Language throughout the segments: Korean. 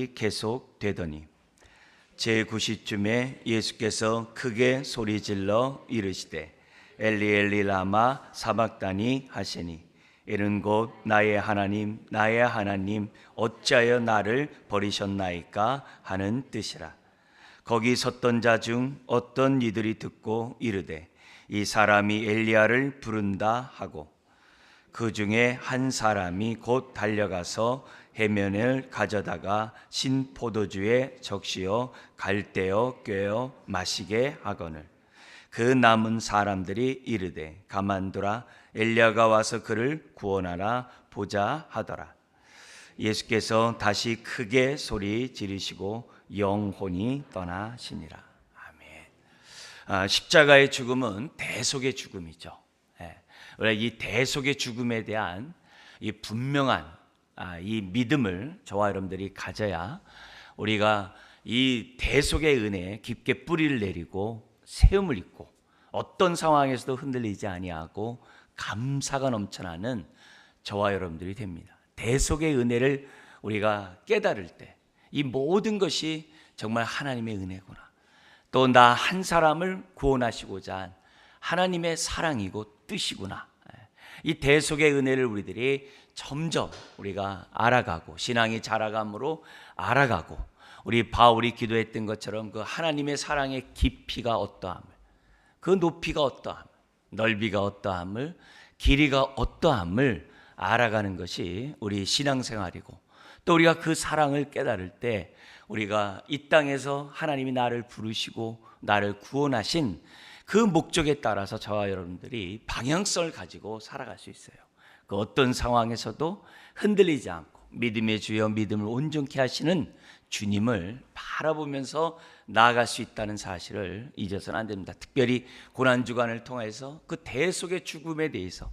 계속되더니 제9시쯤에 예수께서 크게 소리질러 이르시되 엘리 엘리 라마 사박다니 하시니 이는 곧 나의 하나님 나의 하나님 어찌하여 나를 버리셨나이까 하는 뜻이라. 거기 섰던 자 중 어떤 이들이 듣고 이르되 이 사람이 엘리야를 부른다 하고 그 중에 한 사람이 곧 달려가서 해면을 가져다가 신 포도주에 적시어 갈대어 꿰어 마시게 하거늘 그 남은 사람들이 이르되 가만두라 엘리야가 와서 그를 구원하라 보자 하더라. 예수께서 다시 크게 소리 지르시고 영혼이 떠나시니라. 아멘. 십자가의 죽음은 대속의 죽음이죠. 원래 이 대속의 죽음에 대한 이 분명한 이 믿음을 저와 여러분들이 가져야 우리가 이 대속의 은혜에 깊게 뿌리를 내리고 세움을 입고 어떤 상황에서도 흔들리지 아니하고 감사가 넘쳐나는 저와 여러분들이 됩니다. 대속의 은혜를 우리가 깨달을 때 이 모든 것이 정말 하나님의 은혜구나. 또 나 한 사람을 구원하시고자 한 하나님의 사랑이고 뜻이구나. 이 대속의 은혜를 우리들이 점점 우리가 알아가고 신앙이 자라감으로 알아가고 우리 바울이 기도했던 것처럼 그 하나님의 사랑의 깊이가 어떠함을 그 높이가 어떠함을 넓이가 어떠함을 길이가 어떠함을 알아가는 것이 우리 신앙생활이고 또 우리가 그 사랑을 깨달을 때 우리가 이 땅에서 하나님이 나를 부르시고 나를 구원하신 그 목적에 따라서 저와 여러분들이 방향성을 가지고 살아갈 수 있어요. 그 어떤 상황에서도 흔들리지 않고 믿음의 주여 믿음을 온전케 하시는 주님을 바라보면서 나아갈 수 있다는 사실을 잊어서는 안 됩니다. 특별히 고난주간을 통해서 그 대속의 죽음에 대해서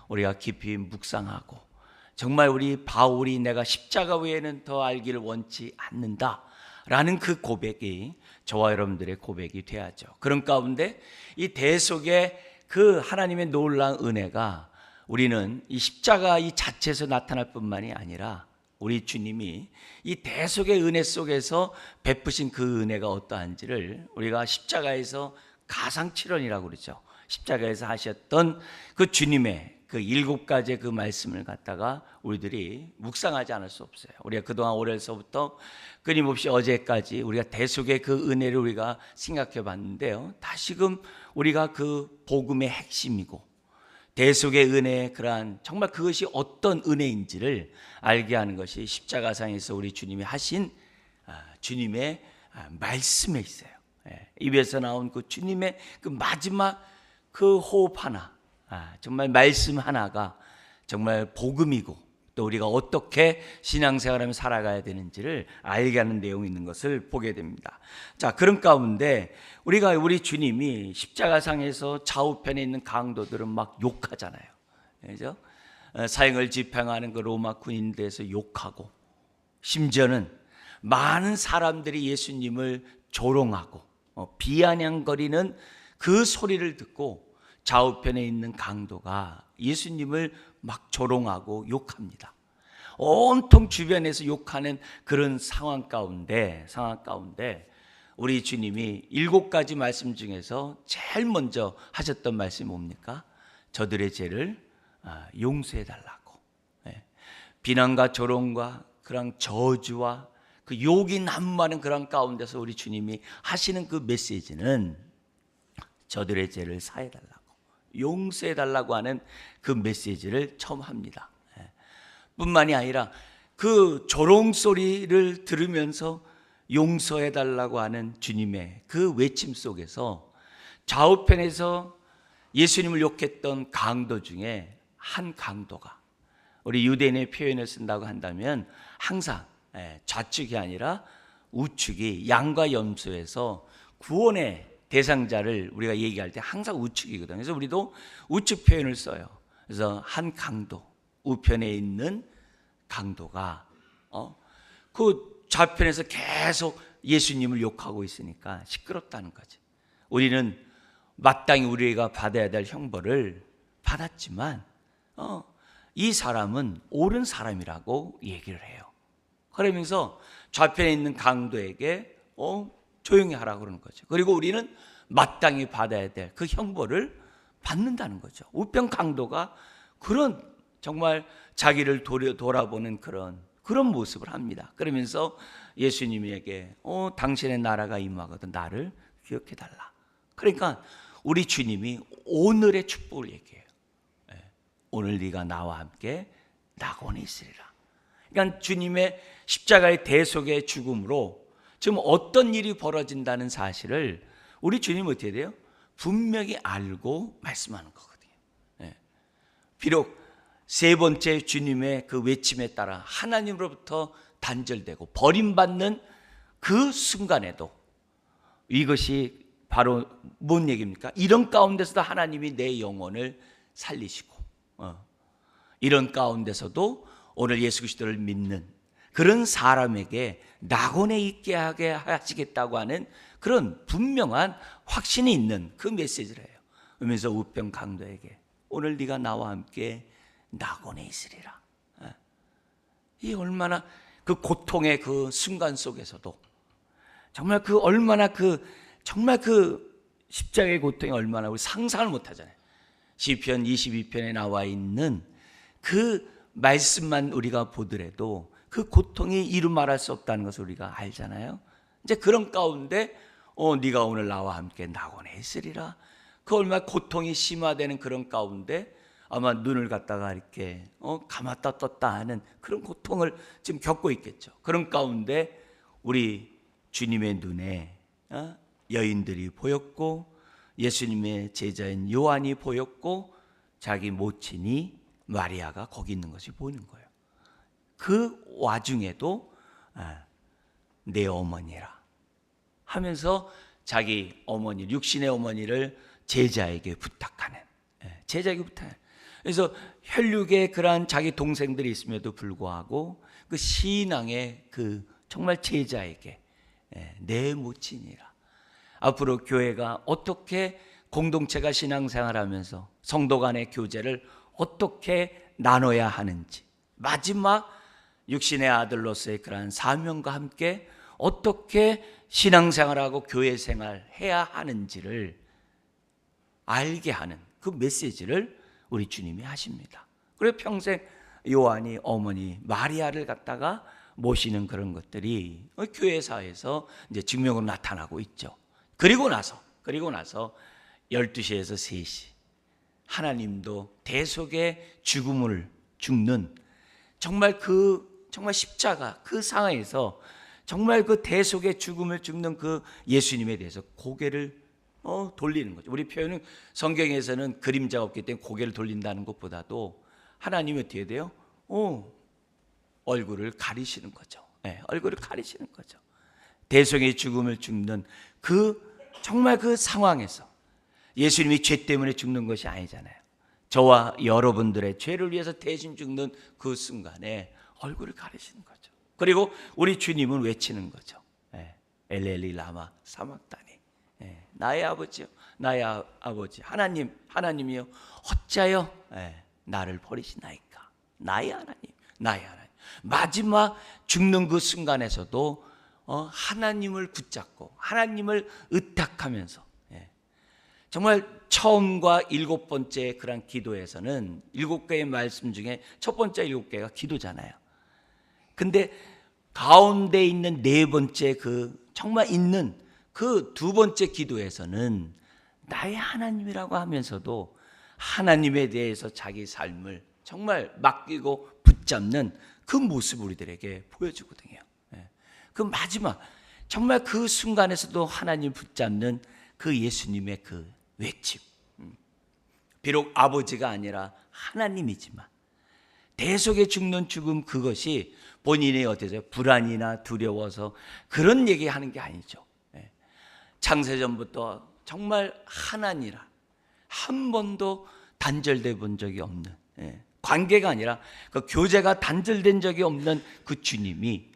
우리가 깊이 묵상하고 정말 우리 바울이 내가 십자가 외에는 더 알기를 원치 않는다 라는 그 고백이 저와 여러분들의 고백이 돼야죠. 그런 가운데 이 대속의 그 하나님의 놀라운 은혜가 우리는 이 십자가 이 자체에서 나타날 뿐만이 아니라 우리 주님이 이 대속의 은혜 속에서 베푸신 그 은혜가 어떠한지를 우리가 십자가에서 가상칠언이라고 그러죠. 십자가에서 하셨던 그 주님의 그 7가지의 그 말씀을 갖다가 우리들이 묵상하지 않을 수 없어요. 우리가 그동안 올해서부터 끊임없이 어제까지 우리가 대속의 그 은혜를 우리가 생각해 봤는데요. 다시금 우리가 그 복음의 핵심이고 대속의 은혜의 그러한 정말 그것이 어떤 은혜인지를 알게 하는 것이 십자가상에서 우리 주님이 하신 주님의 말씀에 있어요. 입에서 나온 그 주님의 그 마지막 그 호흡 하나, 정말 말씀 하나가 정말 복음이고 또 우리가 어떻게 신앙생활하며 살아가야 되는지를 알게 하는 내용이 있는 것을 보게 됩니다. 자, 그런 가운데 우리 주님이 십자가상에서 좌우편에 있는 강도들은 막 욕하잖아요. 그죠? 사형을 집행하는 그 로마 군인들에서 욕하고 심지어는 많은 사람들이 예수님을 조롱하고 비아냥거리는 그 소리를 듣고 좌우편에 있는 강도가 예수님을 막 조롱하고 욕합니다. 온통 주변에서 욕하는 그런 상황 가운데 우리 주님이 7가지 말씀 중에서 제일 먼저 하셨던 말씀이 뭡니까? 저들의 죄를 용서해 달라고. 비난과 조롱과 그런 저주와 그 욕이 난무하는 그런 가운데서 우리 주님이 하시는 그 메시지는 저들의 죄를 사해 달라고, 용서해 달라고 하는 그 메시지를 처음 합니다. 뿐만이 아니라 그 조롱 소리를 들으면서 용서해 달라고 하는 주님의 그 외침 속에서 좌우편에서 예수님을 욕했던 강도 중에 한 강도가 우리 유대인의 표현을 쓴다고 한다면 항상 좌측이 아니라 우측이 양과 염소에서 구원의 대상자를 우리가 얘기할 때 항상 우측이거든요. 그래서 우리도 우측 표현을 써요. 그래서 한 강도, 우편에 있는 강도가 그 좌편에서 계속 예수님을 욕하고 있으니까 시끄럽다는 거지. 우리는 마땅히 우리가 받아야 될 형벌을 받았지만 이 사람은 옳은 사람이라고 얘기를 해요. 그러면서 좌편에 있는 강도에게 조용히 하라고 그러는 거죠. 그리고 우리는 마땅히 받아야 될 그 형벌을 받는다는 거죠. 우편 강도가 그런 정말 자기를 돌아보는 그런 모습을 합니다. 그러면서 예수님에게 당신의 나라가 임하거든 나를 기억해 달라. 그러니까 우리 주님이 오늘의 축복을 얘기해요. 오늘 네가 나와 함께 낙원에 있으리라. 그러니까 주님의 십자가의 대속의 죽음으로 지금 어떤 일이 벌어진다는 사실을 우리 주님은 어떻게 돼요? 분명히 알고 말씀하는 거거든요. 비록 세 번째 주님의 그 외침에 따라 하나님으로부터 단절되고 버림받는 그 순간에도 이것이 바로 뭔 얘기입니까? 이런 가운데서도 하나님이 내 영혼을 살리시고 이런 가운데서도 오늘 예수 그리스도를 믿는 그런 사람에게 낙원에 있게 하게 하시겠다고 하는 그런 분명한 확신이 있는 그 메시지를 해요. 그러면서 우편 강도에게 오늘 네가 나와 함께 낙원에 있으리라. 이 얼마나 그 고통의 그 순간 속에서도 정말 그 얼마나 정말 그 십자가의 고통이 얼마나 우리 상상을 못 하잖아요. 시편 22편에 나와 있는 그 말씀만 우리가 보더라도 그 고통이 이루 말할 수 없다는 것을 우리가 알잖아요. 이제 그런 가운데 네가 오늘 나와 함께 낙원에 있으리라. 그 얼마나 고통이 심화되는 그런 가운데 아마 눈을 갖다가 이렇게 감았다 떴다 하는 그런 고통을 지금 겪고 있겠죠. 그런 가운데 우리 주님의 눈에 여인들이 보였고 예수님의 제자인 요한이 보였고 자기 모친이 마리아가 거기 있는 것이 보이는 거예요. 그 와중에도 내 어머니라 하면서 자기 어머니, 육신의 어머니를 제자에게 부탁하는, 제자에게 부탁하는. 그래서 혈육의 그러한 자기 동생들이 있음에도 불구하고 그 신앙의 그 정말 제자에게 내 모친이라. 앞으로 교회가 어떻게 공동체가 신앙생활하면서 성도 간의 교제를 어떻게 나눠야 하는지, 마지막 육신의 아들로서의 그러한 사명과 함께 어떻게 신앙생활하고 교회생활해야 하는지를 알게 하는 그 메시지를 우리 주님이 하십니다. 그래서 평생 요한이 어머니 마리아를 갖다가 모시는 그런 것들이 교회사에서 이제 증명으로 나타나고 있죠. 그리고 나서 12시에서 3시 하나님도 대속의 죽음을 죽는 정말 십자가 그 상황에서 정말 그 대속의 죽음을 죽는 그 예수님에 대해서 고개를 돌리는 거죠. 우리 표현은 성경에서는 그림자가 없기 때문에 고개를 돌린다는 것보다도 하나님이 어떻게 돼요? 얼굴을 가리시는 거죠. 얼굴을 가리시는 거죠. 대속의 죽음을 죽는 정말 그 상황에서 예수님이 죄 때문에 죽는 것이 아니잖아요. 저와 여러분들의 죄를 위해서 대신 죽는 그 순간에 얼굴을 가리시는 거죠. 그리고 우리 주님은 외치는 거죠. 엘리 라마 사막다니. 나의 아버지요, 나의 아버지 하나님이요, 어찌하여 나를 버리시나이까. 나의 하나님. 마지막 죽는 그 순간에서도 하나님을 붙잡고 하나님을 의탁하면서 정말 처음과 7번째 그런 기도에서는 7개의 말씀 중에 첫 번째 7개가 기도잖아요. 근데 가운데 있는 4번째 정말 있는 그 2번째 기도에서는 나의 하나님이라고 하면서도 하나님에 대해서 자기 삶을 정말 맡기고 붙잡는 그 모습을 우리들에게 보여주거든요. 그 마지막 정말 그 순간에서도 하나님 붙잡는 그 예수님의 그 외침. 비록 아버지가 아니라 하나님이지만 대속에 죽는 죽음, 그것이 본인이 어때서 불안이나 두려워서 그런 얘기하는 게 아니죠. 창세전부터 정말 하나니라 한 번도 단절돼 본 적이 없는, 관계가 아니라 그 교제가 단절된 적이 없는 그 주님이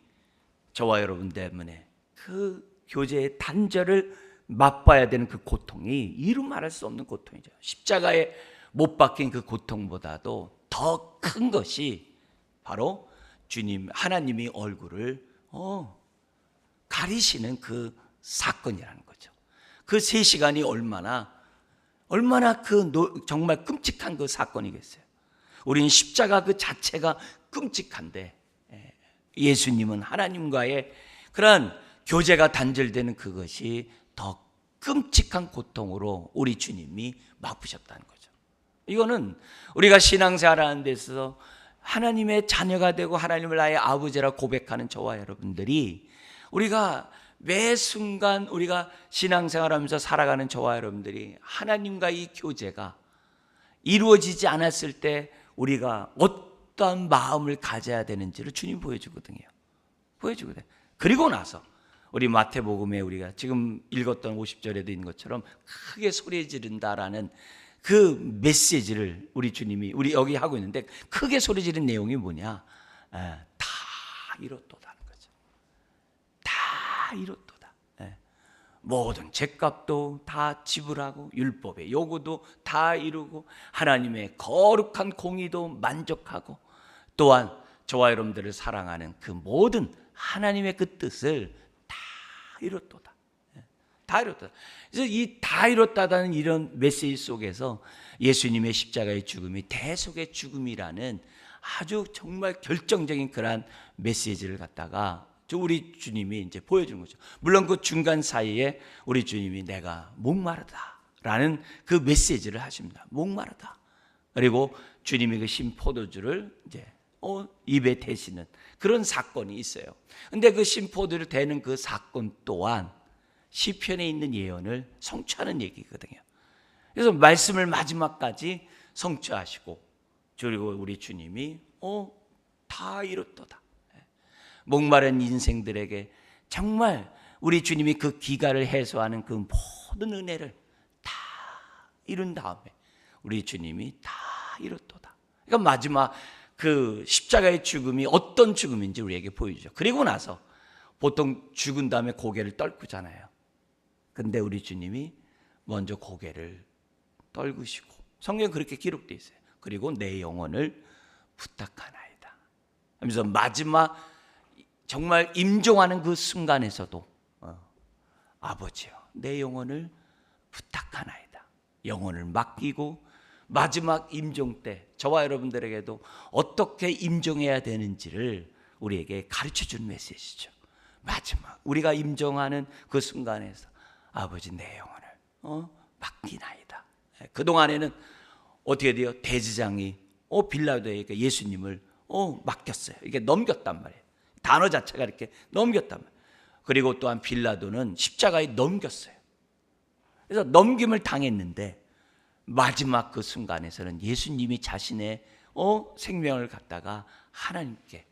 저와 여러분 때문에 그 교제의 단절을 맛봐야 되는 그 고통이 이루 말할 수 없는 고통이죠. 십자가에 못 박힌 그 고통보다도 더 큰 것이 바로 주님 하나님이 얼굴을 가리시는 그 사건이라는 거죠. 그 3시간이 얼마나 정말 끔찍한 그 사건이겠어요. 우리는 십자가 그 자체가 끔찍한데 예수님은 하나님과의 그런 교제가 단절되는 그것이 더 끔찍한 고통으로 우리 주님이 맛보셨다는 거죠. 이거는 우리가 신앙생활하는 데 있어서 하나님의 자녀가 되고 하나님을 나의 아버지라 고백하는 저와 여러분들이, 우리가 매 순간 우리가 신앙생활하면서 살아가는 저와 여러분들이 하나님과 이 교제가 이루어지지 않았을 때 우리가 어떤 마음을 가져야 되는지를 주님 보여주거든요. 그리고 나서 우리 마태복음에 우리가 지금 읽었던 50절에도 있는 것처럼 크게 소리 지른다라는 그 메시지를 우리 주님이 우리 여기 하고 있는데, 크게 소리 지른 내용이 뭐냐? 다 이뤘도다는 거죠. 다 이뤘도다. 모든 죄값도 다 지불하고 율법의 요구도 다 이루고 하나님의 거룩한 공의도 만족하고, 또한 저와 여러분들을 사랑하는 그 모든 하나님의 그 뜻을 다 이뤘도다. 다 이뤘다. 그래서 이 다 이뤘다는 이런 메시지 속에서 예수님의 십자가의 죽음이 대속의 죽음이라는 아주 정말 결정적인 그러한 메시지를 갖다가 우리 주님이 이제 보여주는 거죠. 물론 그 중간 사이에 우리 주님이 내가 목마르다라는 그 메시지를 하십니다. 목마르다. 그리고 주님이 그 신 포도주를 이제 입에 대시는 그런 사건이 있어요. 근데 그 신 포도를 대는 그 사건 또한 시편에 있는 예언을 성취하는 얘기거든요. 그래서 말씀을 마지막까지 성취하시고, 그리고 우리 주님이 다 이뤘도다. 목마른 인생들에게 정말 우리 주님이 그 기가를 해소하는 그 모든 은혜를 다 이룬 다음에 우리 주님이 다 이뤘도다. 그러니까 마지막 그 십자가의 죽음이 어떤 죽음인지 우리에게 보여주죠. 그리고 나서 보통 죽은 다음에 고개를 떨구잖아요. 근데 우리 주님이 먼저 고개를 떨구시고, 성경에 그렇게 기록되어 있어요. 그리고 내 영혼을 부탁하나이다 하면서 마지막 정말 임종하는 그 순간에서도 아버지여 내 영혼을 부탁하나이다. 영혼을 맡기고 마지막 임종 때 저와 여러분들에게도 어떻게 임종해야 되는지를 우리에게 가르쳐주는 메시지죠. 마지막 우리가 임종하는 그 순간에서 아버지 내 영혼을 맡기나이다. 그동안에는 어떻게 돼요? 대제사장이 빌라도에게 예수님을 맡겼어요. 이게 넘겼단 말이에요. 단어 자체가 이렇게 넘겼단 말이에요. 그리고 또한 빌라도는 십자가에 넘겼어요. 그래서 넘김을 당했는데 마지막 그 순간에서는 예수님이 자신의 생명을 갖다가 하나님께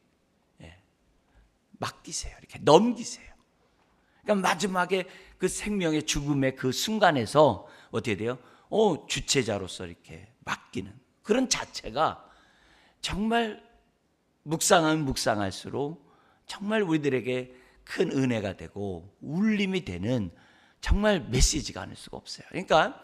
맡기세요. 이렇게 넘기세요. 그러니까 마지막에 그 생명의 죽음의 그 순간에서 어떻게 돼요? 주체자로서 이렇게 맡기는 그런 자체가 정말 묵상하면 묵상할수록 정말 우리들에게 큰 은혜가 되고 울림이 되는 정말 메시지가 아닐 수가 없어요. 그러니까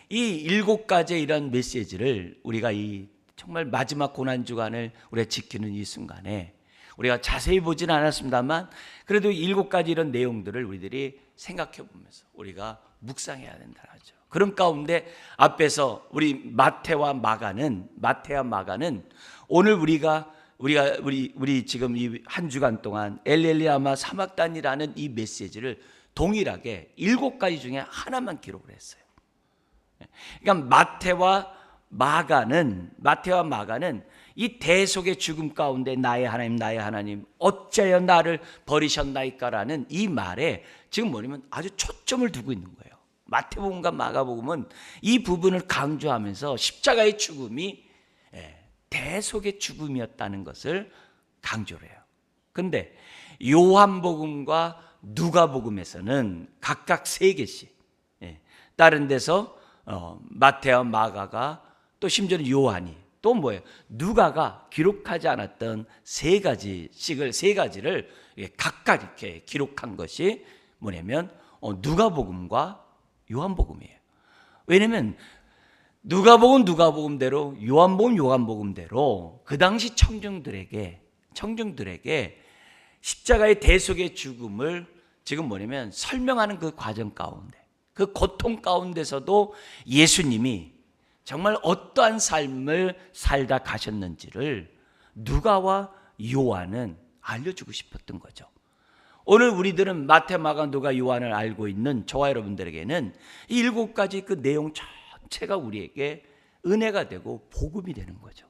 이 7가지의 이런 메시지를 우리가 이 정말 마지막 고난주간을 우리가 지키는 이 순간에 우리가 자세히 보지는 않았습니다만 그래도 7가지 이런 내용들을 우리들이 생각해 보면서 우리가 묵상해야 된다는 거죠. 그런 가운데 앞에서 우리 마태와 마가는 오늘 우리 지금 이 한 주간 동안 엘리엘리아마 사막단이라는 이 메시지를 동일하게 7가지 중에 하나만 기록을 했어요. 그러니까 마태와 마가는 이 대속의 죽음 가운데 나의 하나님 어찌하여 나를 버리셨나이까라는 이 말에 지금 뭐냐면 아주 초점을 두고 있는 거예요. 마태복음과 마가복음은 이 부분을 강조하면서 십자가의 죽음이 대속의 죽음이었다는 것을 강조를 해요. 근데 요한복음과 누가복음에서는 각각 3개씩, 다른 데서 마태와 마가가, 또 심지어는 요한이, 또 뭐예요? 누가가 기록하지 않았던 3가지를 각각 이렇게 기록한 것이 뭐냐면 누가복음과 요한복음이에요. 왜냐면 누가복음대로 요한복음대로 그 당시 청중들에게 청중들에게 십자가의 대속의 죽음을 지금 뭐냐면 설명하는 그 과정 가운데, 그 고통 가운데서도 예수님이 정말 어떠한 삶을 살다 가셨는지를 누가와 요한은 알려주고 싶었던 거죠. 오늘 우리들은 마태, 마가, 누가, 요한을 알고 있는 저와 여러분들에게는 이 7가지 그 내용 전체가 우리에게 은혜가 되고 복음이 되는 거죠.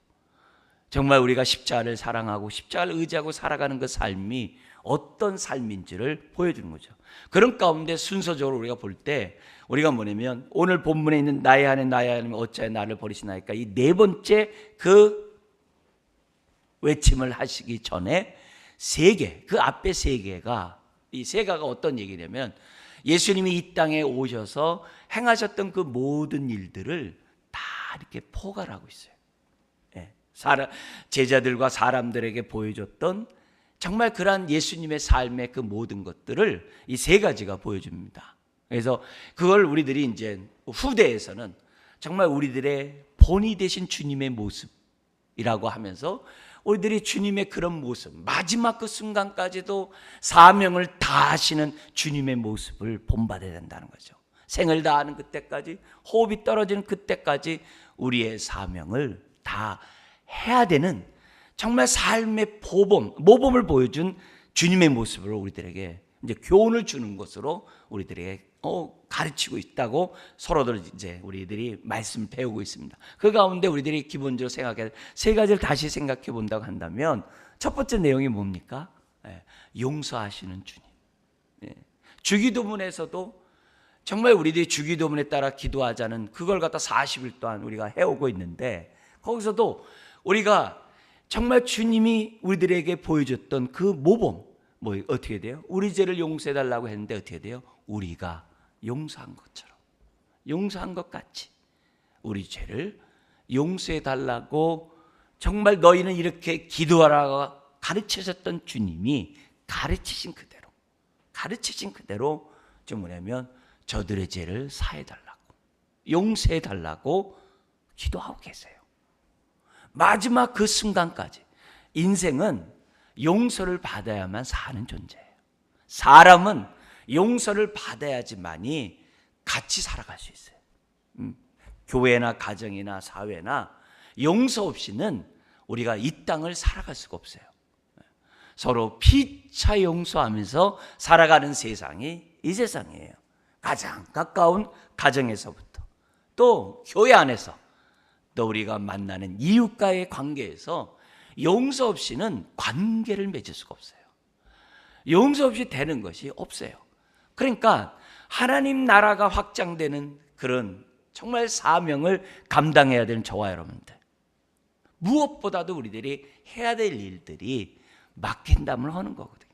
정말 우리가 십자가를 사랑하고 십자가를 의지하고 살아가는 그 삶이 어떤 삶인지를 보여주는 거죠. 그런 가운데 순서적으로 우리가 볼 때 우리가 뭐냐면 오늘 본문에 있는 나의 하나님 나의 하나님 어찌하여 나를 버리시나이까, 이 4번째 그 외침을 하시기 전에 3개, 그 앞에 3개가, 이 3개가 어떤 얘기냐면 예수님이 이 땅에 오셔서 행하셨던 그 모든 일들을 다 이렇게 포괄 하고 있어요. 제자들과 사람들에게 보여줬던 정말 그러한 예수님의 삶의 그 모든 것들을 이 3가지가 보여줍니다. 그래서 그걸 우리들이 이제 후대에서는 정말 우리들의 본이 되신 주님의 모습이라고 하면서 우리들이 주님의 그런 모습, 마지막 그 순간까지도 사명을 다하시는 주님의 모습을 본받아야 된다는 거죠. 생을 다하는 그때까지, 호흡이 떨어지는 그때까지 우리의 사명을 다 해야 되는 정말 삶의 모범을 보여준 주님의 모습을 우리들에게 이제 교훈을 주는 것으로 우리들에게 가르치고 있다고 서로들 이제 우리들이 말씀을 배우고 있습니다. 그 가운데 우리들이 기본적으로 생각해 3가지를 다시 생각해 본다고 한다면 첫 번째 내용이 뭡니까? 용서하시는 주님. 주기도문에서도 정말 우리들이 주기도문에 따라 기도하자는 그걸 갖다 40일 동안 우리가 해오고 있는데, 거기서도 우리가 정말 주님이 우리들에게 보여줬던 그 모범, 어떻게 돼요? 우리 죄를 용서해달라고 했는데 어떻게 돼요? 우리가 용서한 것처럼, 용서한 것 같이 우리 죄를 용서해달라고 정말 너희는 이렇게 기도하라고 가르치셨던 주님이 가르치신 그대로 좀 뭐냐면 저들의 죄를 사해달라고, 용서해달라고 기도하고 계세요. 마지막 그 순간까지 인생은 용서를 받아야만 사는 존재예요. 사람은 용서를 받아야지만이 같이 살아갈 수 있어요. 교회나 가정이나 사회나 용서 없이는 우리가 이 땅을 살아갈 수가 없어요. 서로 피차 용서하면서 살아가는 세상이 이 세상이에요. 가장 가까운 가정에서부터, 또 교회 안에서, 또 우리가 만나는 이웃과의 관계에서 용서 없이는 관계를 맺을 수가 없어요. 용서 없이 되는 것이 없어요. 그러니까 하나님 나라가 확장되는 그런 정말 사명을 감당해야 되는 저와 여러분들, 무엇보다도 우리들이 해야 될 일들이 막힌담을 하는 거거든요.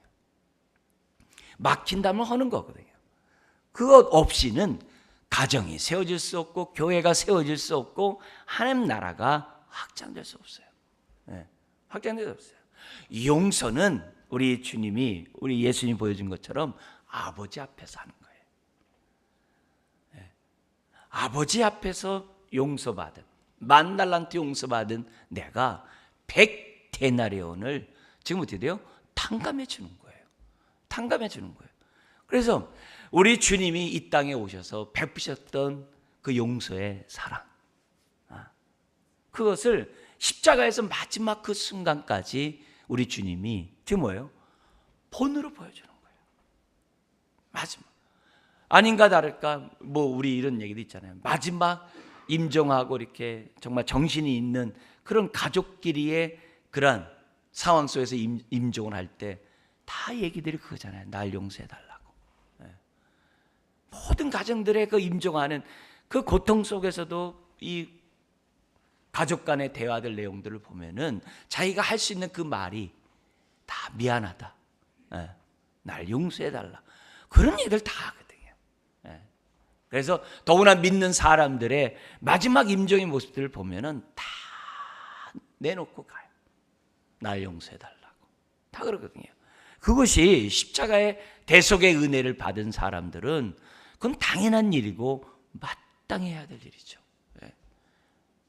그것 없이는 가정이 세워질 수 없고 교회가 세워질 수 없고 하나님 나라가 확장될 수 없어요. 확장될 수 없어요. 용서는 우리 주님이, 우리 예수님이 보여준 것처럼 아버지 앞에서 하는 거예요. 아버지 앞에서 용서받은, 10,000달란트 용서받은 내가 100데나리온을 지금 어떻게 돼요? 탕감해 주는 거예요. 그래서 우리 주님이 이 땅에 오셔서 베푸셨던 그 용서의 사랑, 그것을 십자가에서 마지막 그 순간까지 우리 주님이 지금 뭐예요? 본으로 보여주는 거예요. 마지막. 아닌가 다를까 우리 이런 얘기도 있잖아요. 마지막 임종하고 이렇게 정말 정신이 있는 그런 가족끼리의 그런 상황 속에서 임종을 할 때 다 얘기들이 그거잖아요. 날 용서해달라고. 모든 가정들의 그 임종하는 그 고통 속에서도 이 가족 간의 대화들 내용들을 보면은 자기가 할 수 있는 그 말이 다 미안하다, 날 용서해달라, 그런 얘기들 다 하거든요. 그래서 더구나 믿는 사람들의 마지막 임종의 모습들을 보면은 다 내놓고 가요. 날 용서해달라고 다 그러거든요. 그것이 십자가의 대속의 은혜를 받은 사람들은 그건 당연한 일이고 마땅히 해야 될 일이죠.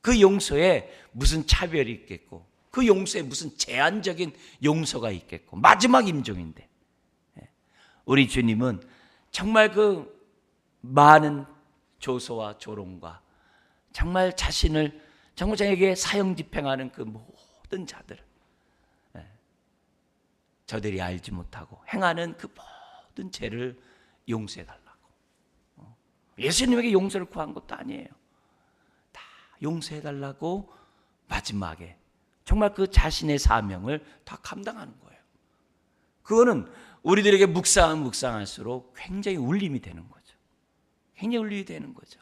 그 용서에 무슨 차별이 있겠고 그 용서에 무슨 제한적인 용서가 있겠고, 마지막 임종인데. 우리 주님은 정말 그 많은 조소와 조롱과 정말 자신을 정말 자에게 사형 집행하는 그 모든 자들, 저들이 알지 못하고 행하는 그 모든 죄를 용서해 달라고. 예수님에게 용서를 구한 것도 아니에요. 다 용서해 달라고 마지막에 정말 그 자신의 사명을 다 감당하는 거예요. 그거는 우리들에게 묵상할수록 굉장히 울림이 되는 거죠. 굉장히 울림이 되는 거죠.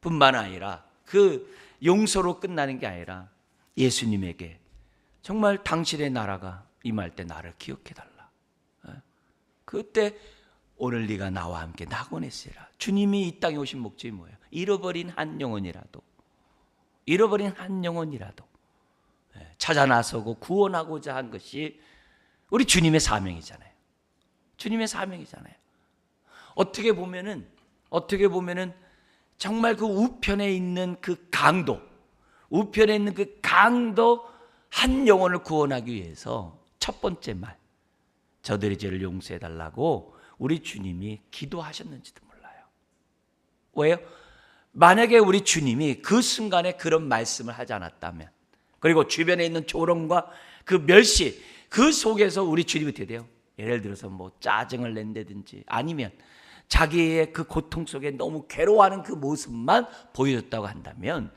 뿐만 아니라 그 용서로 끝나는 게 아니라 예수님에게 정말 당신의 나라가 임할 때 나를 기억해 달라. 그때 오늘 네가 나와 함께 낙원에 있으라. 주님이 이 땅에 오신 목적이 뭐예요? 잃어버린 한 영혼이라도 찾아 나서고 구원하고자 한 것이 우리 주님의 사명이잖아요. 주님의 사명이잖아요. 어떻게 보면은 정말 그 우편에 있는 그 강도 한 영혼을 구원하기 위해서 첫 번째 말, 저들의 죄를 용서해 달라고 우리 주님이 기도하셨는지도 몰라요. 왜요? 만약에 우리 주님이 그 순간에 그런 말씀을 하지 않았다면, 그리고 주변에 있는 조롱과 그 멸시, 그 속에서 우리 주님이 어떻게 돼요? 예를 들어서 뭐 짜증을 낸다든지 아니면 자기의 그 고통 속에 너무 괴로워하는 그 모습만 보여줬다고 한다면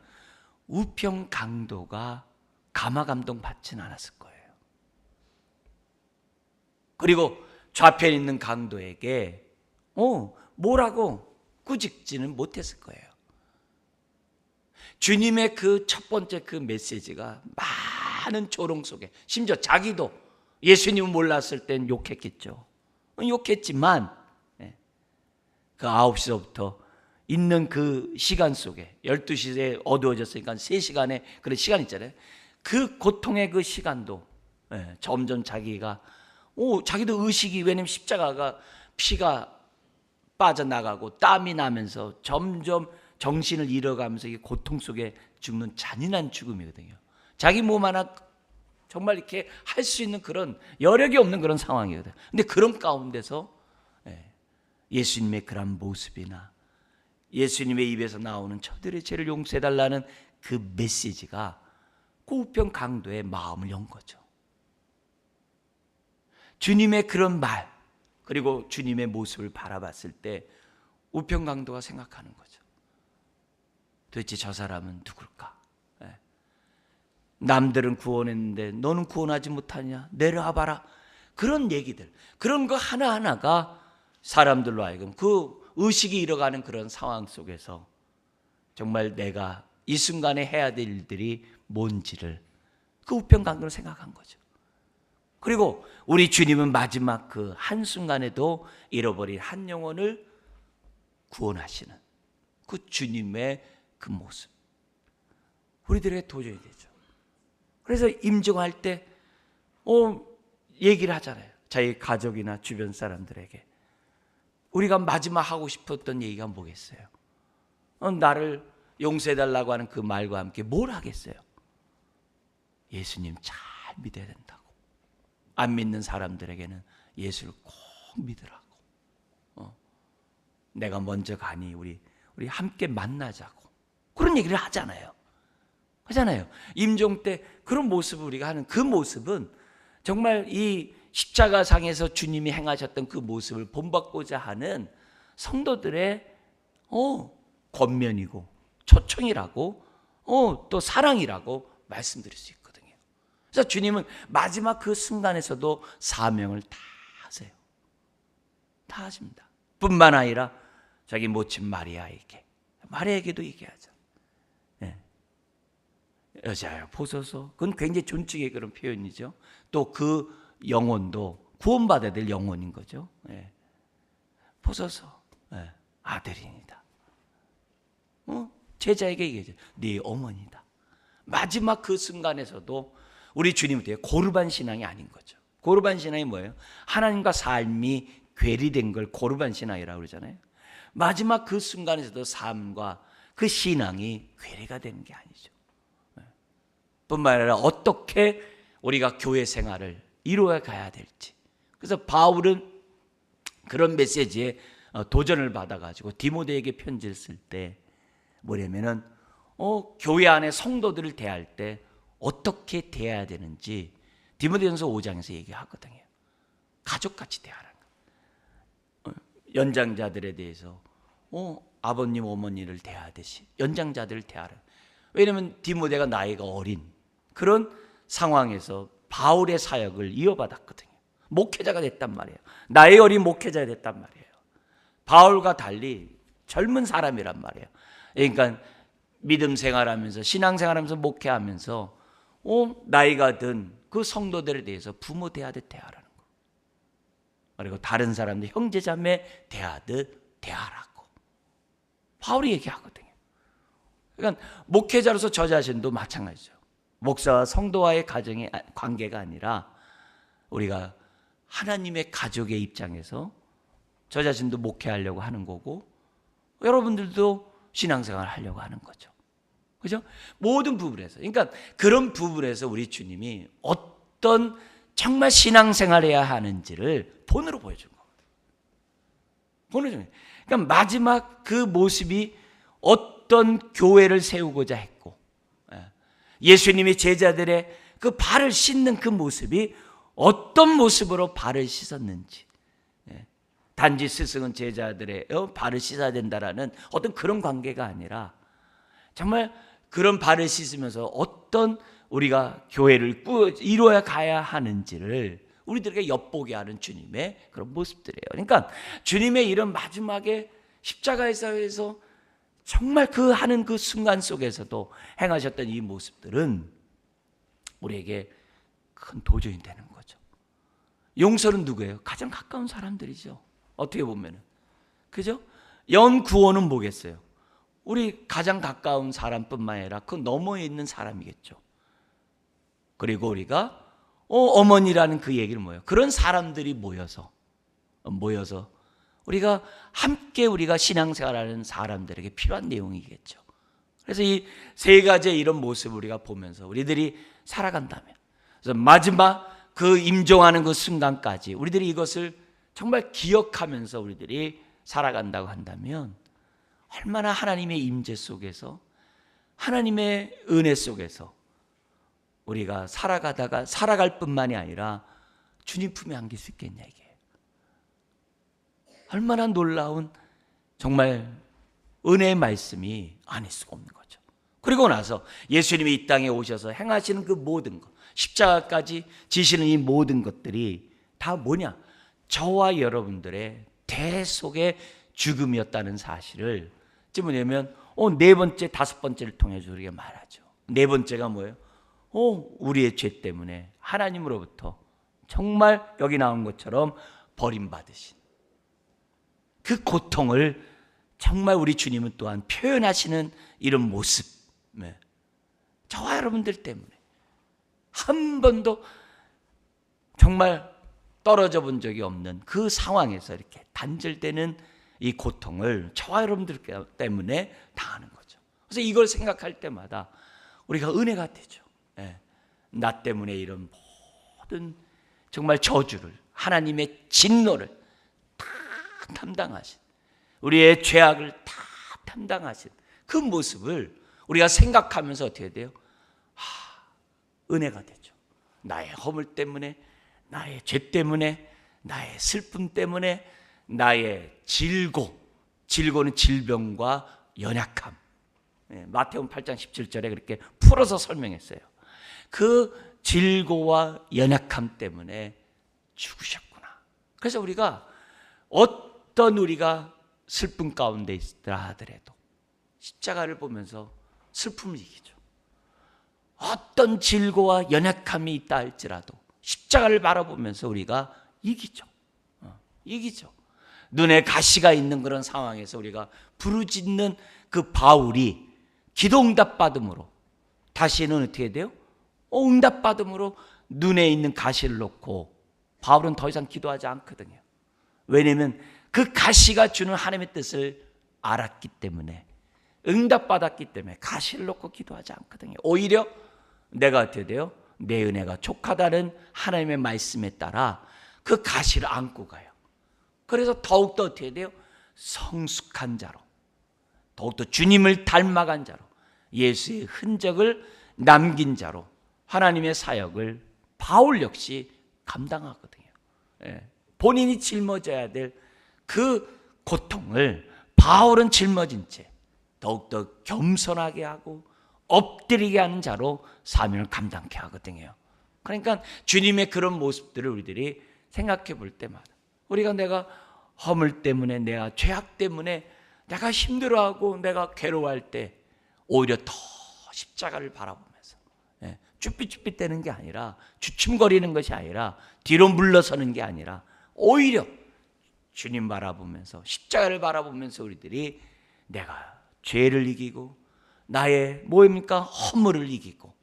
우편 강도가 감화감동 받지는 않았을 거예요. 그리고 좌편에 있는 강도에게 뭐라고 꾸짖지는 못했을 거예요. 주님의 그 첫 번째 그 메시지가 많은 조롱 속에, 심지어 자기도 예수님을 몰랐을 땐 욕했겠죠. 욕했지만 그 9시부터 있는 그 시간 속에 12시에 어두워졌으니까 3시간의 그런 시간 있잖아요. 그 고통의 그 시간도 점점 자기도 의식이, 왜냐면 십자가가 피가 빠져나가고 땀이 나면서 점점 정신을 잃어가면서 이 고통 속에 죽는 잔인한 죽음이거든요. 자기 몸 하나 정말 이렇게 할 수 있는 그런 여력이 없는 그런 상황이거든요. 근데 그런 가운데서 예수님의 그런 모습이나 예수님의 입에서 나오는 저들의 죄를 용서해달라는 그 메시지가 그 우편 강도의 마음을 연 거죠. 주님의 그런 말, 그리고 주님의 모습을 바라봤을 때 우편 강도가 생각하는 거죠. 도대체 저 사람은 누굴까? 남들은 구원했는데 너는 구원하지 못하냐? 내려와 봐라. 그런 얘기들, 그런 거 하나하나가 사람들로 하여금 그 의식이 잃어가는 그런 상황 속에서 정말 내가 이 순간에 해야 될 일들이 뭔지를 그 우편 강도로 생각한 거죠. 그리고 우리 주님은 마지막 그 한순간에도 잃어버린 한 영혼을 구원하시는 그 주님의 그 모습, 우리들에게 도전이 되죠. 그래서 임종할 때 얘기를 하잖아요. 자기 가족이나 주변 사람들에게. 우리가 마지막 하고 싶었던 얘기가 뭐겠어요? 나를 용서해달라고 하는 그 말과 함께 뭘 하겠어요? 예수님 잘 믿어야 된다고. 안 믿는 사람들에게는 예수를 꼭 믿으라고. 내가 먼저 가니 우리 함께 만나자고. 그런 얘기를 하잖아요. 임종 때 그런 모습을 우리가 하는 그 모습은 정말 이 십자가상에서 주님이 행하셨던 그 모습을 본받고자 하는 성도들의 권면이고 초청이라고 또 사랑이라고 말씀드릴 수 있거든요. 그래서 주님은 마지막 그 순간에서도 사명을 다 하세요. 다 하십니다. 뿐만 아니라 자기 모친 마리아에게도 얘기하죠. 여자여 보소서. 그건 굉장히 존칭의 그런 표현이죠. 또 그 영혼도 구원받아야 될 영혼인 거죠. 보소서. 아들이니다. 제자에게 얘기하죠. 네 어머니다. 마지막 그 순간에서도 우리 주님은 고르반 신앙이 아닌 거죠. 고르반 신앙이 뭐예요? 하나님과 삶이 괴리된 걸 고르반 신앙이라고 그러잖아요. 마지막 그 순간에서도 삶과 그 신앙이 괴리가 되는 게 아니죠. 뿐만 아니라 어떻게 우리가 교회 생활을 이루어 가야 될지. 그래서 바울은 그런 메시지에 도전을 받아가지고 디모데에게 편지를 쓸 때 뭐냐면은 교회 안에 성도들을 대할 때 어떻게 대해야 되는지 디모데전서 5장에서 얘기하거든요. 가족같이 대하라는 거. 연장자들에 대해서 아버님 어머니를 대하듯이 연장자들을 대하라. 왜냐하면 디모데가 나이가 어린 그런 상황에서 바울의 사역을 이어받았거든요. 목회자가 됐단 말이에요. 나이 어린 목회자가 됐단 말이에요. 바울과 달리 젊은 사람이란 말이에요. 그러니까 믿음 생활하면서 신앙생활하면서 목회하면서 나이가 든 그 성도들에 대해서 부모 대하듯 대하라는 거. 그리고 다른 사람들 형제자매 대하듯 대하라고 바울이 얘기하거든요. 그러니까 목회자로서 저 자신도 마찬가지죠. 목사와 성도와의 가정의 관계가 아니라 우리가 하나님의 가족의 입장에서 저 자신도 목회하려고 하는 거고 여러분들도 신앙생활을 하려고 하는 거죠. 그죠? 모든 부분에서. 그러니까 그런 부분에서 우리 주님이 어떤 정말 신앙생활해야 하는지를 본으로 보여준 거거든요. 본으로. 그러니까 마지막 그 모습이 어떤 교회를 세우고자 했고 예수님이 제자들의 그 발을 씻는 그 모습이 어떤 모습으로 발을 씻었는지 단지 스승은 제자들의 발을 씻어야 된다라는 어떤 그런 관계가 아니라 정말 그런 발을 씻으면서 어떤 우리가 교회를 이루어야 가야 하는지를 우리들에게 엿보게 하는 주님의 그런 모습들이에요. 그러니까 주님의 이런 마지막에 십자가에서 정말 그 하는 그 순간 속에서도 행하셨던 이 모습들은 우리에게 큰 도전이 되는 거죠. 용서는 누구예요? 가장 가까운 사람들이죠. 어떻게 보면은. 그죠? 영 구원은 뭐겠어요? 우리 가장 가까운 사람뿐만 아니라 그 너머에 있는 사람이겠죠. 그리고 우리가 어머니라는 그 얘기는 뭐예요? 그런 사람들이 모여서 우리가 함께 우리가 신앙생활하는 사람들에게 필요한 내용이겠죠. 그래서 이 세 가지의 이런 모습을 우리가 보면서 우리들이 살아간다면, 그래서 마지막 그 임종하는 그 순간까지 우리들이 이것을 정말 기억하면서 우리들이 살아간다고 한다면 얼마나 하나님의 임재 속에서 하나님의 은혜 속에서 우리가 살아갈 뿐만이 아니라 주님 품에 안길 수 있겠냐 이게. 얼마나 놀라운 정말 은혜의 말씀이 아닐 수가 없는 거죠. 그리고 나서 예수님이 이 땅에 오셔서 행하시는 그 모든 것, 십자가까지 지시는 이 모든 것들이 다 뭐냐? 저와 여러분들의 대속의 죽음이었다는 사실을 지금 뭐냐면 네 번째, 다섯 번째를 통해서 우리가 말하죠. 네 번째가 뭐예요? 우리의 죄 때문에 하나님으로부터 정말 여기 나온 것처럼 버림받으신 그 고통을 정말 우리 주님은 또한 표현하시는 이런 모습, 저와 여러분들 때문에 한 번도 정말 떨어져 본 적이 없는 그 상황에서 이렇게 단절되는 이 고통을 저와 여러분들 때문에 당하는 거죠. 그래서 이걸 생각할 때마다 우리가 은혜가 되죠. 나 때문에 이런 모든 정말 저주를, 하나님의 진노를 다 담당하신, 우리의 죄악을 다 담당하신 그 모습을 우리가 생각하면서 어떻게 돼요? 은혜가 되죠. 나의 허물 때문에, 나의 죄 때문에, 나의 슬픔 때문에, 나의 질고는 질병과 연약함. 마태복음 8장 17절에 그렇게 풀어서 설명했어요. 그 질고와 연약함 때문에 죽으셨구나. 그래서 우리가 어떤 우리가 슬픔 가운데 있다 하더라도 십자가를 보면서 슬픔을 이기죠. 어떤 질고와 연약함이 있다 할지라도 십자가를 바라보면서 우리가 이기죠. 이기죠. 눈에 가시가 있는 그런 상황에서 우리가 부르짖는 그 바울이 기도 응답받음으로 다시는 어떻게 돼요? 응답받음으로 눈에 있는 가시를 놓고 바울은 더 이상 기도하지 않거든요. 왜냐하면 그 가시가 주는 하나님의 뜻을 알았기 때문에, 응답받았기 때문에 가시를 놓고 기도하지 않거든요. 오히려 내가 어떻게 돼요? 내 은혜가 족하다는 하나님의 말씀에 따라 그 가시를 안고 가요. 그래서 더욱더 어떻게 돼요? 성숙한 자로, 더욱더 주님을 닮아간 자로, 예수의 흔적을 남긴 자로 하나님의 사역을 바울 역시 감당하거든요. 본인이 짊어져야 될 그 고통을 바울은 짊어진 채 더욱더 겸손하게 하고 엎드리게 하는 자로 사명을 감당케 하거든요. 그러니까 주님의 그런 모습들을 우리들이 생각해 볼 때마다 우리가 내가 허물 때문에, 내가 죄악 때문에 내가 힘들어하고 내가 괴로워할 때 오히려 더 십자가를 바라보면서 쭈삣쭈삣 대는 게 아니라, 주춤거리는 것이 아니라, 뒤로 물러서는 게 아니라 오히려 주님 바라보면서, 십자가를 바라보면서 우리들이 내가 죄를 이기고 나의 뭐입니까? 허물을 이기고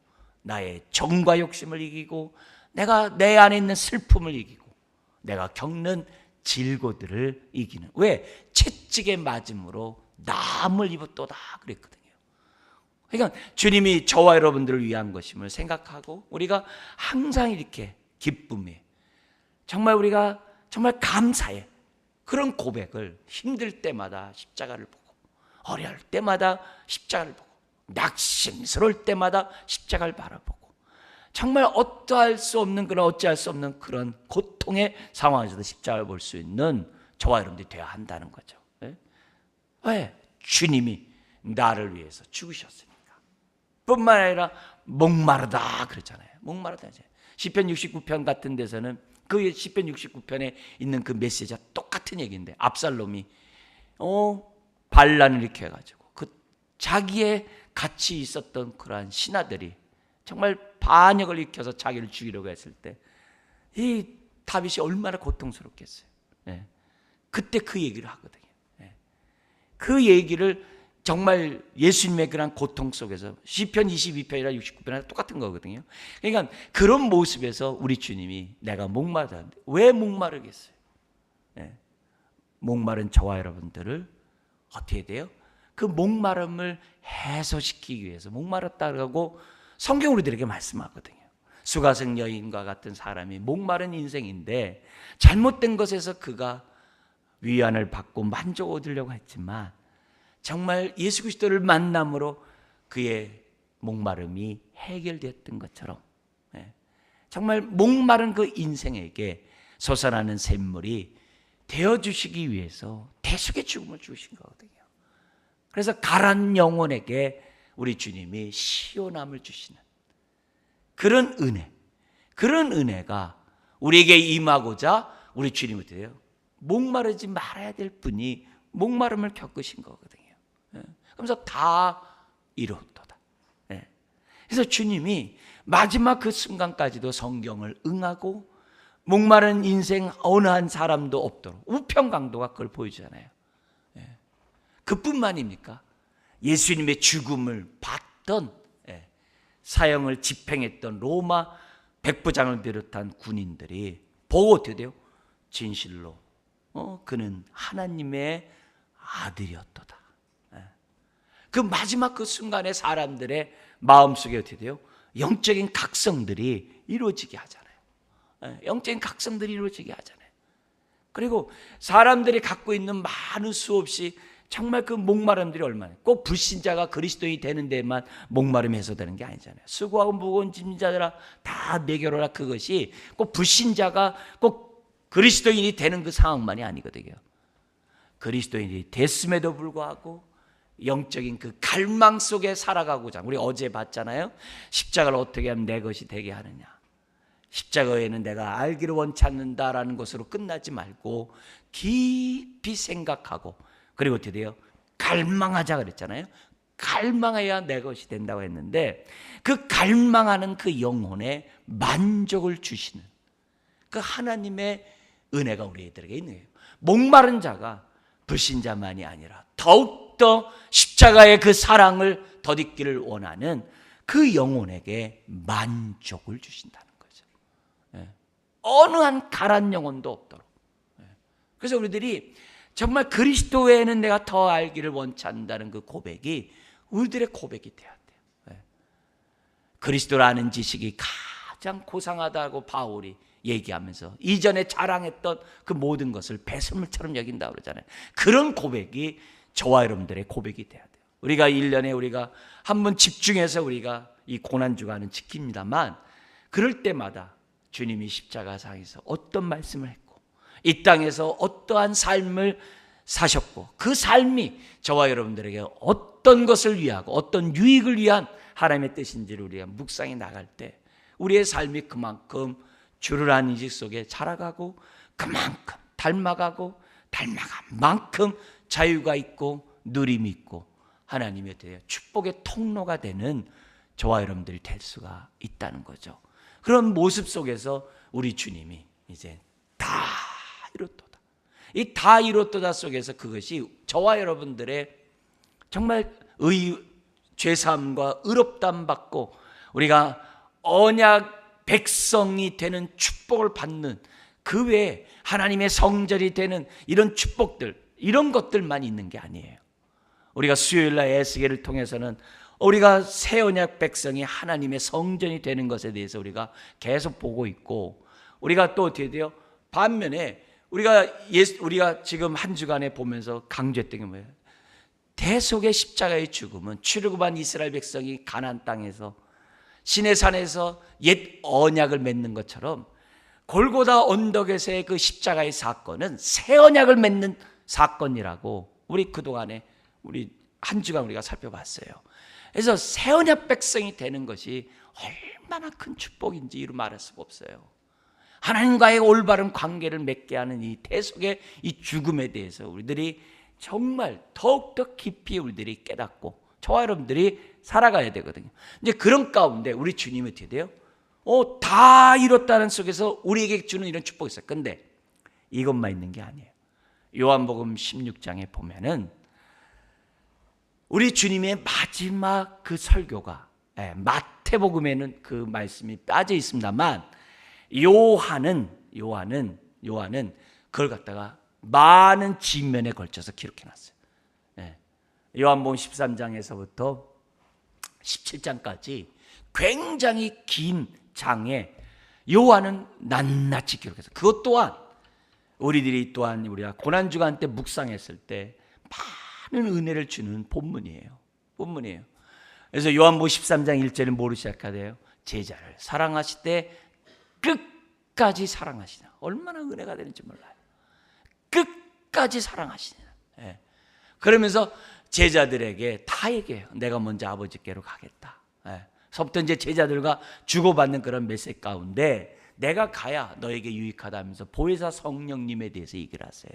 나의 정과 욕심을 이기고 내가 내 안에 있는 슬픔을 이기고 내가 겪는 질고들을 이기는, 왜? 채찍에 맞음으로 남을 입었도다 그랬거든요. 그러니까 주님이 저와 여러분들을 위한 것임을 생각하고 우리가 항상 이렇게 기쁨에, 정말 우리가 정말 감사해, 그런 고백을 힘들 때마다 십자가를 보고, 어려울 때마다 십자가를 보고, 낙심스러울 때마다 십자가를 바라보고, 정말 어찌할 수 없는 그런 고통의 상황에서도 십자가를 볼 수 있는 저와 여러분들이 되어야 한다는 거죠. 왜? 주님이 나를 위해서 죽으셨으니까. 뿐만 아니라 목마르다 그러잖아요. 목마르다. 시편 69편 같은 데서는 그 시편 69편에 있는 그 메시지가 똑같은 얘기인데, 압살롬이 반란을 일으켜 가지고 그 자기의 같이 있었던 그러한 신하들이 정말 반역을 일으켜서 자기를 죽이려고 했을 때 이 다윗이 얼마나 고통스럽겠어요. 그때 그 얘기를 하거든요. 그 얘기를 정말 예수님의 그런 고통 속에서 시편 22편이나 69편이나 똑같은 거거든요. 그러니까 그런 모습에서 우리 주님이 내가 목마르다는데 왜 목마르겠어요? 목마른 저와 여러분들을 어떻게 돼요? 그 목마름을 해소시키기 위해서 목마랐다고 성경 우리들에게 말씀하거든요. 수가성 여인과 같은 사람이 목마른 인생인데 잘못된 것에서 그가 위안을 받고 만족을 얻으려고 했지만 정말 예수 그리스도를 만남으로 그의 목마름이 해결됐던 것처럼 정말 목마른 그 인생에게 솟아나는 샘물이 되어주시기 위해서 대속의 죽음을 주신 거거든요. 그래서 가란 영혼에게 우리 주님이 시원함을 주시는 그런 은혜, 그런 은혜가 우리에게 임하고자 우리 주님이 돼요. 목마르지 말아야 될 분이 목마름을 겪으신 거거든요. 그러면서 다 이루었도다. 그래서 주님이 마지막 그 순간까지도 성경을 응하고 목마른 인생 어느 한 사람도 없도록 우편강도가 그걸 보여주잖아요. 그뿐만입니까? 예수님의 죽음을 받던 사형을 집행했던 로마 백부장을 비롯한 군인들이 보고 어떻게 돼요? 진실로 그는 하나님의 아들이었도다. 그 마지막 그 순간에 사람들의 마음속에 어떻게 돼요? 영적인 각성들이 이루어지게 하잖아요. 영적인 각성들이 이루어지게 하잖아요. 그리고 사람들이 갖고 있는 많은 수없이 정말 그 목마름들이 얼마나, 꼭 불신자가 그리스도인이 되는 데만 목마름이 해소되는 게 아니잖아요. 수고하고 무거운 짐진 자들아 다 내게로라, 그것이 꼭 불신자가 꼭 그리스도인이 되는 그 상황만이 아니거든요. 그리스도인이 됐음에도 불구하고 영적인 그 갈망 속에 살아가고자, 우리 어제 봤잖아요. 십자가를 어떻게 하면 내 것이 되게 하느냐. 십자가에는 내가 알기를 원치 않는다라는 것으로 끝나지 말고 깊이 생각하고, 그리고 어떻게 돼요? 갈망하자 그랬잖아요. 갈망해야 내 것이 된다고 했는데, 그 갈망하는 그 영혼에 만족을 주시는 그 하나님의 은혜가 우리들에게 있는 거예요. 목마른 자가 불신자만이 아니라 더욱더 십자가의 그 사랑을 덧입기를 원하는 그 영혼에게 만족을 주신다는 거죠. 어느 한 가란 영혼도 없도록. 그래서 우리들이 정말 그리스도 외에는 내가 더 알기를 원치 않는다는 그 고백이 우리들의 고백이 되어야 돼요. 그리스도라는 지식이 가장 고상하다고 바울이 얘기하면서 이전에 자랑했던 그 모든 것을 배설물처럼 여긴다고 그러잖아요. 그런 고백이 저와 여러분들의 고백이 돼야 돼요. 우리가 1년에 우리가 한번 집중해서 우리가 이 고난주간은 지킵니다만, 그럴 때마다 주님이 십자가상에서 어떤 말씀을 했고 이 땅에서 어떠한 삶을 사셨고 그 삶이 저와 여러분들에게 어떤 것을 위하고 어떤 유익을 위한 하나님의 뜻인지를 우리가 묵상해 나갈 때 우리의 삶이 그만큼 주를 아는 인식 속에 자라가고 그만큼 닮아가고 닮아간 만큼 자유가 있고 누림이 있고 하나님에 대해 축복의 통로가 되는 저와 여러분들이 될 수가 있다는 거죠. 그런 모습 속에서 우리 주님이 이제 다 이뤘도다, 이 다 이뤘도다 속에서 그것이 저와 여러분들의 정말 죄사함과 의롭다함 받고 우리가 언약 백성이 되는 축복을 받는 그 외에 하나님의 성전이 되는 이런 축복들, 이런 것들만 있는 게 아니에요. 우리가 수요일날 에스겔을 통해서는 우리가 새 언약 백성이 하나님의 성전이 되는 것에 대해서 우리가 계속 보고 있고, 우리가 또 어떻게 돼요? 반면에 우리가 지금 한 주간에 보면서 강조했던 게 뭐예요? 대속의 십자가의 죽음은 출애굽한 이스라엘 백성이 가나안 땅에서 시내산에서 옛 언약을 맺는 것처럼 골고다 언덕에서의 그 십자가의 사건은 새 언약을 맺는 사건이라고 우리 그동안에 우리 한 주간 우리가 살펴봤어요. 그래서 새 언약 백성이 되는 것이 얼마나 큰 축복인지 이루 말할 수가 없어요. 하나님과의 올바른 관계를 맺게 하는 이 대속의 이 죽음에 대해서 우리들이 정말 더욱더 깊이 우리들이 깨닫고 저와 여러분들이 살아가야 되거든요. 이제 그런 가운데 우리 주님이 어떻게 돼요? 다 이뤘다는 속에서 우리에게 주는 이런 축복이 있어요. 근데 이것만 있는 게 아니에요. 요한복음 16장에 보면은 우리 주님의 마지막 그 설교가, 마태복음에는 그 말씀이 빠져 있습니다만 요한은 그걸 갖다가 많은 지면에 걸쳐서 기록해 놨어요. 요한복음 13장에서부터 17장까지 굉장히 긴 장에 요한은 낱낱이 기록해서, 그것 또한 우리가 고난주간 때 묵상했을 때 많은 은혜를 주는 본문이에요. 그래서 요한복음 13장 1절은 뭐로 시작하대요? 제자를 사랑하시되 끝까지 사랑하시나. 얼마나 은혜가 되는지 몰라요. 끝까지 사랑하시나. 그러면서 제자들에게 다 얘기해요. 내가 먼저 아버지께로 가겠다. 서부터 이제 제자들과 주고받는 그런 메시지 가운데 내가 가야 너에게 유익하다 하면서 보혜사 성령님에 대해서 얘기를 하세요.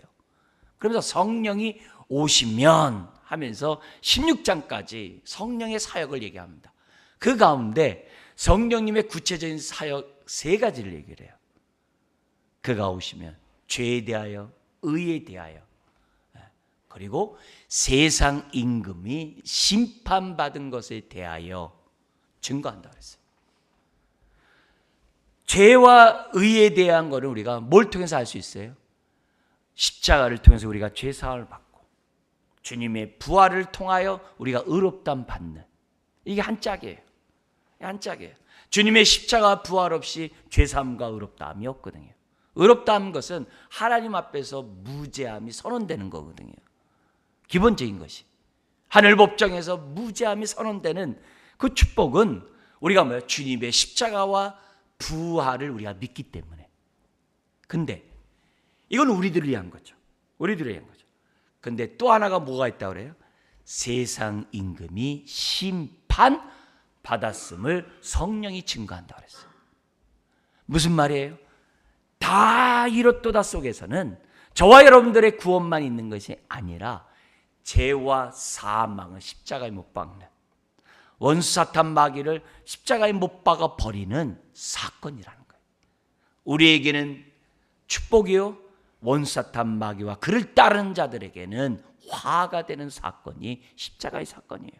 그러면서 성령이 오시면 하면서 16장까지 성령의 사역을 얘기합니다. 그 가운데 성령님의 구체적인 사역 3가지를 얘기를 해요. 그가 오시면 죄에 대하여, 의에 대하여, 그리고 세상 임금이 심판받은 것에 대하여 증거한다고 했어요. 죄와 의에 대한 것은 우리가 뭘 통해서 알 수 있어요? 십자가를 통해서 우리가 죄사함을 받고 주님의 부활을 통하여 우리가 의롭다함 받는, 이게 한 짝이에요. 주님의 십자가 부활 없이 죄사함과 의롭다함이 없거든요. 의롭다는 것은 하나님 앞에서 무죄함이 선언되는 거거든요. 기본적인 것이 하늘 법정에서 무죄함이 선언되는 그 축복은 우리가 뭐예요? 주님의 십자가와 부활을 우리가 믿기 때문에. 근데 이건 우리들을 위한 거죠. 근데 또 하나가 뭐가 있다고 그래요? 세상 임금이 심판 받았음을 성령이 증거한다고 그랬어요. 무슨 말이에요? 다 이뤘도다 속에서는 저와 여러분들의 구원만 있는 것이 아니라 죄와 사망을 십자가에 못 박는, 원수 사탄 마귀를 십자가에 못 박아 버리는 사건이라는 거예요. 우리에게는 축복이요, 원수 사탄 마귀와 그를 따르는 자들에게는 화가 되는 사건이 십자가의 사건이에요.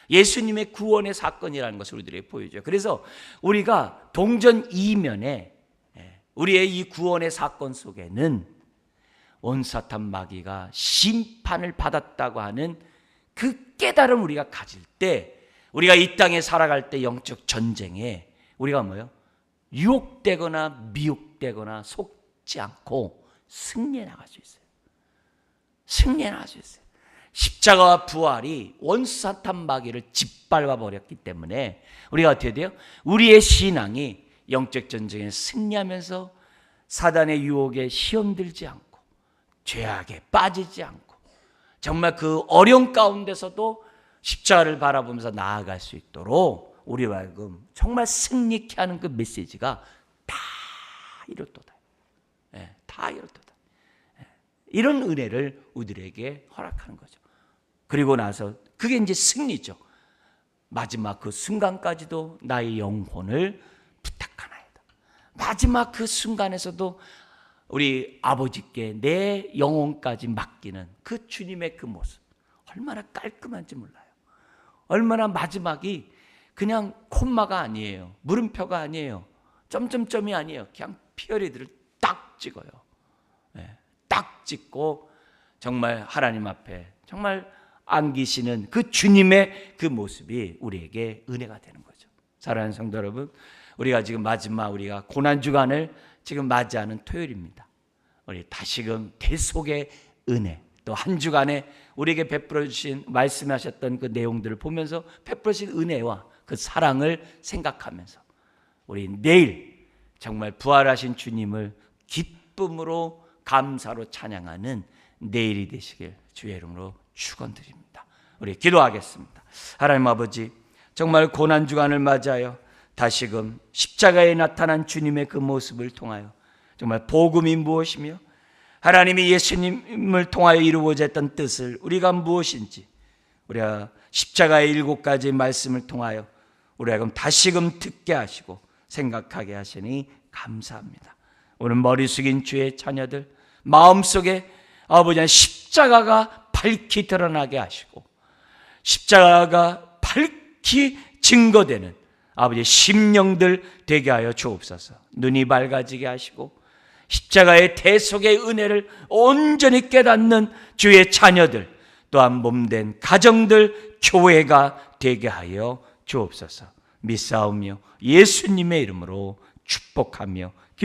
예수님의 구원의 사건이라는 것을 우리들에게 보여줘요. 그래서 우리가 동전 이면에 우리의 이 구원의 사건 속에는 원수 사탄 마귀가 심판을 받았다고 하는 그 깨달음 우리가 가질 때 우리가 이 땅에 살아갈 때 영적 전쟁에 우리가 뭐예요? 유혹되거나 미혹되거나 속지 않고 승리해 나갈 수 있어요. 승리해 나갈 수 있어요. 십자가와 부활이 원수 사탄 마귀를 짓밟아 버렸기 때문에 우리가 어떻게 돼요? 우리의 신앙이 영적 전쟁에 승리하면서 사단의 유혹에 시험들지 않고 죄악에 빠지지 않고 정말 그 어려운 가운데서도 십자가를 바라보면서 나아갈 수 있도록 우리 말금 정말 승리케 하는 그 메시지가 다 이렇도다. 다 이렇도다. 이런 은혜를 우리들에게 허락하는 거죠. 그리고 나서 그게 이제 승리죠. 마지막 그 순간까지도 나의 영혼을 부탁하나이다. 마지막 그 순간에서도 우리 아버지께 내 영혼까지 맡기는 그 주님의 그 모습 얼마나 깔끔한지 몰라요. 얼마나 마지막이 그냥 콤마가 아니에요. 물음표가 아니에요. 점점점이 아니에요. 그냥 피어리들을 딱 찍어요. 딱 찍고 정말 하나님 앞에 정말 안기시는 그 주님의 그 모습이 우리에게 은혜가 되는 거죠. 사랑하는 성도 여러분, 우리가 지금 마지막 우리가 고난주간을 지금 맞이하는 토요일입니다. 우리 다시금 계속의 은혜 또 한 주간에 우리에게 베풀어 주신 말씀하셨던 그 내용들을 보면서 베풀어 주신 은혜와 그 사랑을 생각하면서 우리 내일 정말 부활하신 주님을 기쁨으로 감사로 찬양하는 내일이 되시길 주의 이름으로 축원드립니다. 우리 기도하겠습니다. 하나님 아버지, 정말 고난주간을 맞이하여 다시금 십자가에 나타난 주님의 그 모습을 통하여 정말 복음이 무엇이며 하나님이 예수님을 통하여 이루고자 했던 뜻을 우리가 무엇인지 우리가 십자가의 7가지 말씀을 통하여 우리가 다시금 듣게 하시고 생각하게 하시니 감사합니다. 오늘 머리 숙인 주의 자녀들 마음속에 아버지 십자가가 밝히 드러나게 하시고 십자가가 밝히 증거되는 아버지의 심령들 되게 하여 주옵소서. 눈이 밝아지게 하시고 십자가의 대속의 은혜를 온전히 깨닫는 주의 자녀들 또한 몸된 가정들 교회가 되게 하여 주옵소서. 믿사오며 예수님의 이름으로 축복하며